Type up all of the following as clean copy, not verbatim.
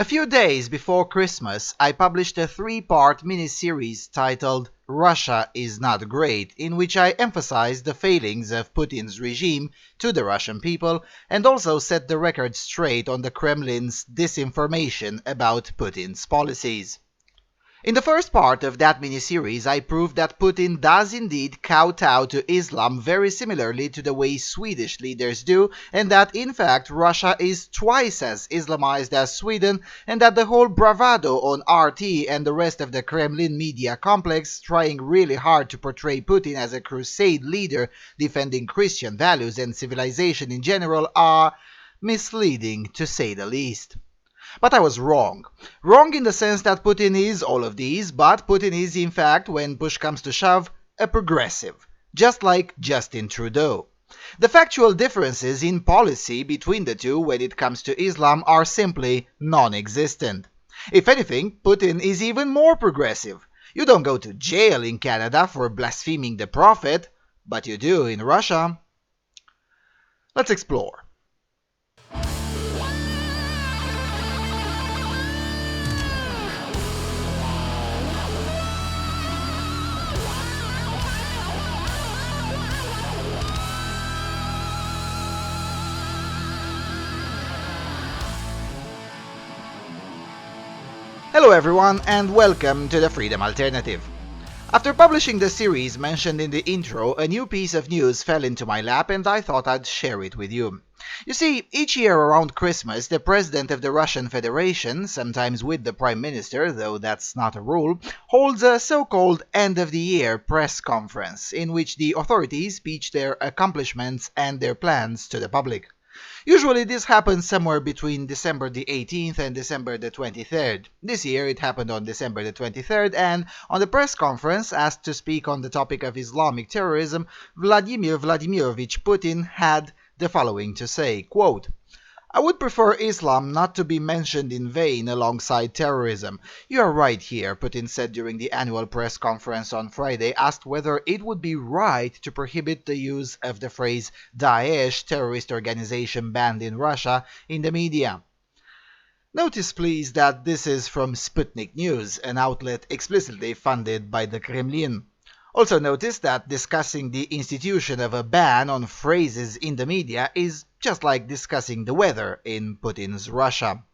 A few days before Christmas, I published a three-part mini-series titled Russia is Not Great, in which I emphasized the failings of Putin's regime to the Russian people and also set the record straight on the Kremlin's disinformation about Putin's policies. In the first part of that mini-series, I proved that Putin does indeed kowtow to Islam very similarly to the way Swedish leaders do, and that in fact Russia is twice as Islamized as Sweden, and that the whole bravado on RT and the rest of the Kremlin media complex trying really hard to portray Putin as a crusade leader defending Christian values and civilization in general are misleading to say the least. But I was wrong. Wrong in the sense that Putin is all of these, but Putin is in fact, when push comes to shove, a progressive, just like Justin Trudeau. The factual differences in policy between the two when it comes to Islam are simply non-existent. If anything, Putin is even more progressive. You don't go to jail in Canada for blaspheming the Prophet, but you do in Russia. Let's explore. Hello everyone and welcome to the Freedom Alternative. After publishing the series mentioned in the intro, a new piece of news fell into my lap and I thought I'd share it with you. You see, each year around Christmas, the President of the Russian Federation, sometimes with the Prime Minister, though that's not a rule, holds a so-called end-of-the-year press conference in which the authorities pitch their accomplishments and their plans to the public. Usually this happens somewhere between December the 18th and December the 23rd. This year it happened on December the 23rd, and on the press conference, asked to speak on the topic of Islamic terrorism, Vladimir Vladimirovich Putin had the following to say, quote, "I would prefer Islam not to be mentioned in vain alongside terrorism. You are right here," Putin said during the annual press conference on Friday, asked whether it would be right to prohibit the use of the phrase Daesh terrorist organization banned in Russia in the media. Notice please that this is from Sputnik News, an outlet explicitly funded by the Kremlin. Also notice that discussing the institution of a ban on phrases in the media is just like discussing the weather in Putin's Russia.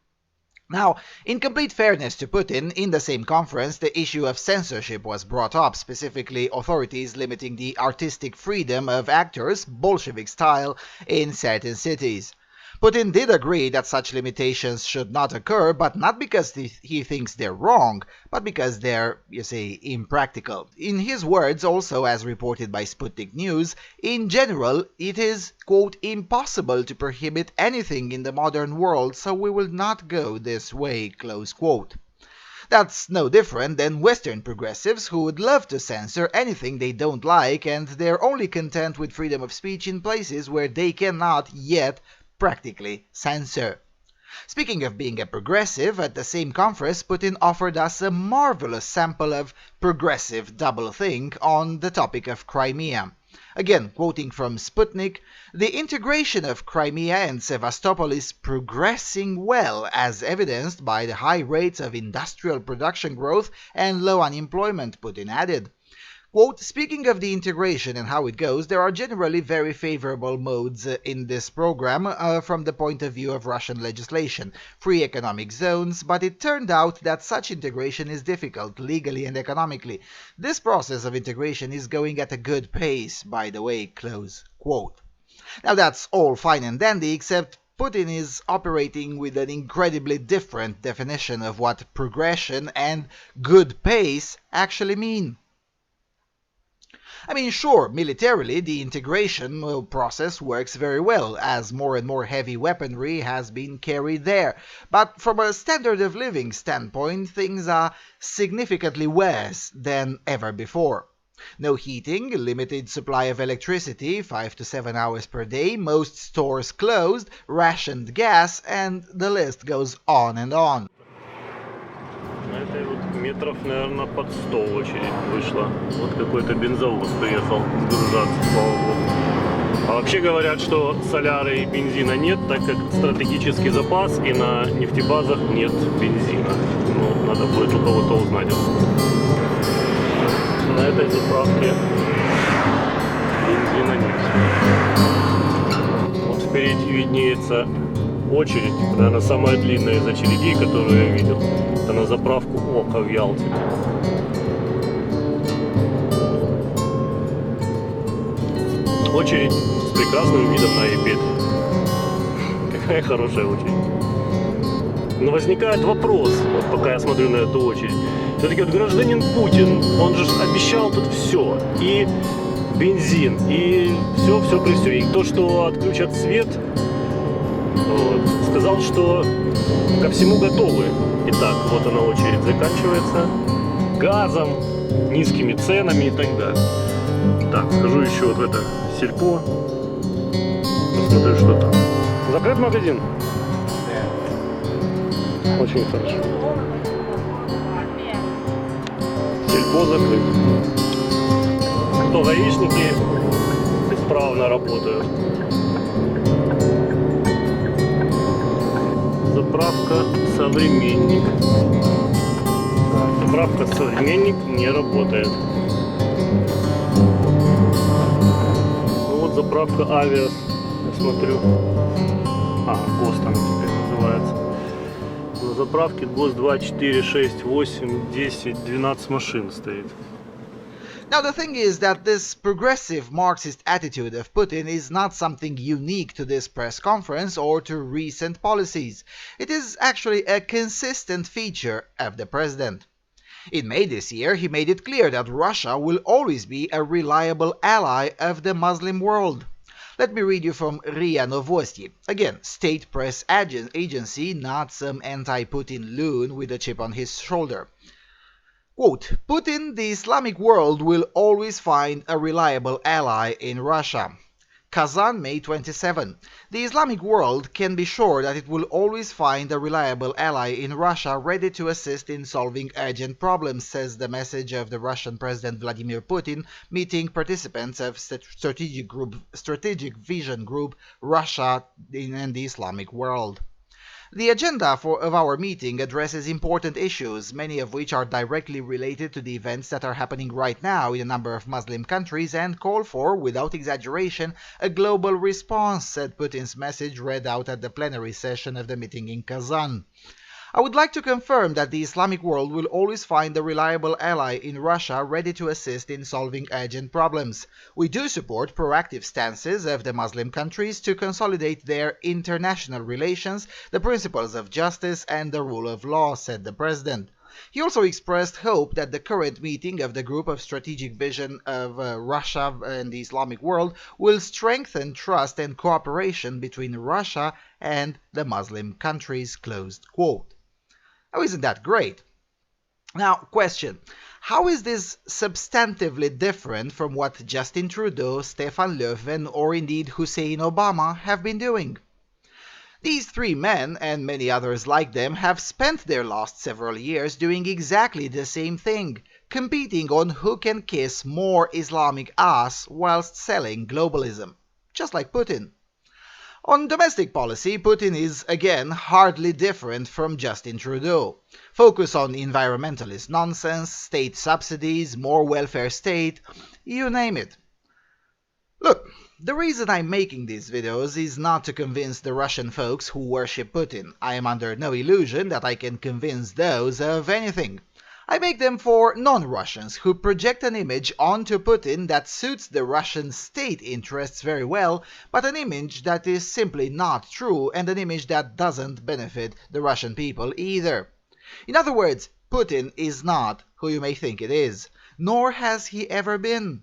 Now, in complete fairness to Putin, in the same conference the issue of censorship was brought up, specifically authorities limiting the artistic freedom of actors, Bolshevik style, in certain cities. Putin did agree that such limitations should not occur, but not because he thinks they're wrong, but because they're, you see, impractical. In his words, also as reported by Sputnik News, in general, it is, quote, impossible to prohibit anything in the modern world, so we will not go this way, close quote. That's no different than Western progressives who would love to censor anything they don't like, and they're only content with freedom of speech in places where they cannot yet practically censor. Speaking of being a progressive, at the same conference Putin offered us a marvelous sample of progressive doublethink on the topic of Crimea. Again, quoting from Sputnik, "The integration of Crimea and Sevastopol is progressing well, as evidenced by the high rates of industrial production growth and low unemployment," Putin added. Quote, "Speaking of the integration and how it goes, there are generally very favorable modes in this program from the point of view of Russian legislation, free economic zones, but it turned out that such integration is difficult legally and economically. This process of integration is going at a good pace, by the way," close quote. Now that's all fine and dandy, except Putin is operating with an incredibly different definition of what progression and good pace actually mean. I mean, sure, militarily the integration process works very well, as more and more heavy weaponry has been carried there. But from a standard of living standpoint, things are significantly worse than ever before. No heating, limited supply of electricity, 5 to 7 hours per day, most stores closed, rationed gas, and the list goes on and on. Это вот метров, наверное, под 100 очередь вышла. Вот какой-то бензовоз приехал сгружаться, слава богу. А вообще говорят, что соляры и бензина нет, так как стратегический запас и на нефтебазах нет бензина. Ну, надо будет у кого-то узнать. На этой заправке бензина нет. Вот впереди виднеется очередь, наверное, самая длинная из очередей, которую я видел. Это на заправку Ока в Ялте. Очередь с прекрасным видом на Египет. Какая хорошая очередь. Но возникает вопрос, вот пока я смотрю на эту очередь. Все-таки вот гражданин Путин, он же обещал тут все. И бензин, и все при все. И то, что отключат свет, вот, сказал, что ко всему готовы. Итак, вот она очередь заканчивается. Газом, низкими ценами и так далее. Так, схожу еще вот в это сельпо. Посмотрю, что там. Закрыт магазин? Очень хорошо. Сельпо закрыт. Кто гаишники исправно работают. Заправка «Современник». Заправка «Современник» не работает. Заправка Авиас, я смотрю. ГОСТ она теперь называется. На заправке ГОСТ 2, 4, 6, 8, 10, 12 машин стоит. Now the thing is that this progressive Marxist attitude of Putin is not something unique to this press conference or to recent policies. It is actually a consistent feature of the president. In May this year, he made it clear that Russia will always be a reliable ally of the Muslim world. Let me read you from RIA Novosti, again, state press agency, not some anti-Putin loon with a chip on his shoulder. Quote, Putin, the Islamic world will always find a reliable ally in Russia. Kazan, May 27. The Islamic world can be sure that it will always find a reliable ally in Russia ready to assist in solving urgent problems, says the message of the Russian President Vladimir Putin, meeting participants of Strategic Vision Group Russia and the Islamic world. The agenda of our meeting addresses important issues, many of which are directly related to the events that are happening right now in a number of Muslim countries and call for, without exaggeration, a global response, said Putin's message read out at the plenary session of the meeting in Kazan. I would like to confirm that the Islamic world will always find a reliable ally in Russia ready to assist in solving urgent problems. We do support proactive stances of the Muslim countries to consolidate their international relations, the principles of justice and the rule of law, said the president. He also expressed hope that the current meeting of the Group of Strategic Vision of Russia and the Islamic world will strengthen trust and cooperation between Russia and the Muslim countries, closed quote. Now, isn't that great? Now, question. How is this substantively different from what Justin Trudeau, Stefan Löfven, or indeed Hussein Obama have been doing? These three men, and many others like them, have spent their last several years doing exactly the same thing, competing on who can kiss more Islamic ass whilst selling globalism. Just like Putin. On domestic policy, Putin is, again, hardly different from Justin Trudeau. Focus on environmentalist nonsense, state subsidies, more welfare state, you name it. Look, the reason I'm making these videos is not to convince the Russian folks who worship Putin. I am under no illusion that I can convince those of anything. I make them for non-Russians who project an image onto Putin that suits the Russian state interests very well, but an image that is simply not true and an image that doesn't benefit the Russian people either. In other words, Putin is not who you may think it is, nor has he ever been.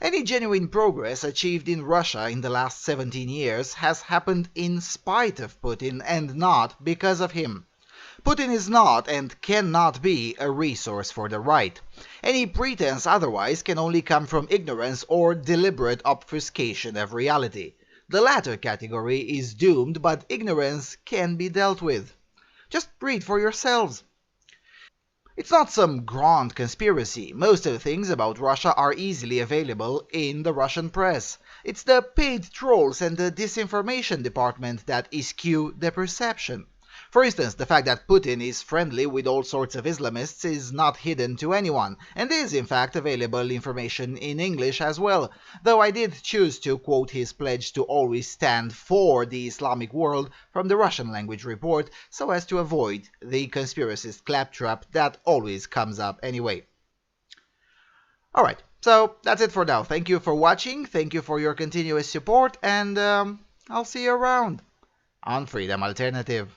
Any genuine progress achieved in Russia in the last 17 years has happened in spite of Putin and not because of him. Putin is not and cannot be a resource for the right. Any pretense otherwise can only come from ignorance or deliberate obfuscation of reality. The latter category is doomed, but ignorance can be dealt with. Just read for yourselves. It's not some grand conspiracy. Most of the things about Russia are easily available in the Russian press. It's the paid trolls and the disinformation department that skew the perception. For instance, the fact that Putin is friendly with all sorts of Islamists is not hidden to anyone, and is in fact available information in English as well, though I did choose to quote his pledge to always stand for the Islamic world from the Russian language report so as to avoid the conspiracist claptrap that always comes up anyway. Alright, so that's it for now. Thank you for watching, thank you for your continuous support, and I'll see you around on Freedom Alternative.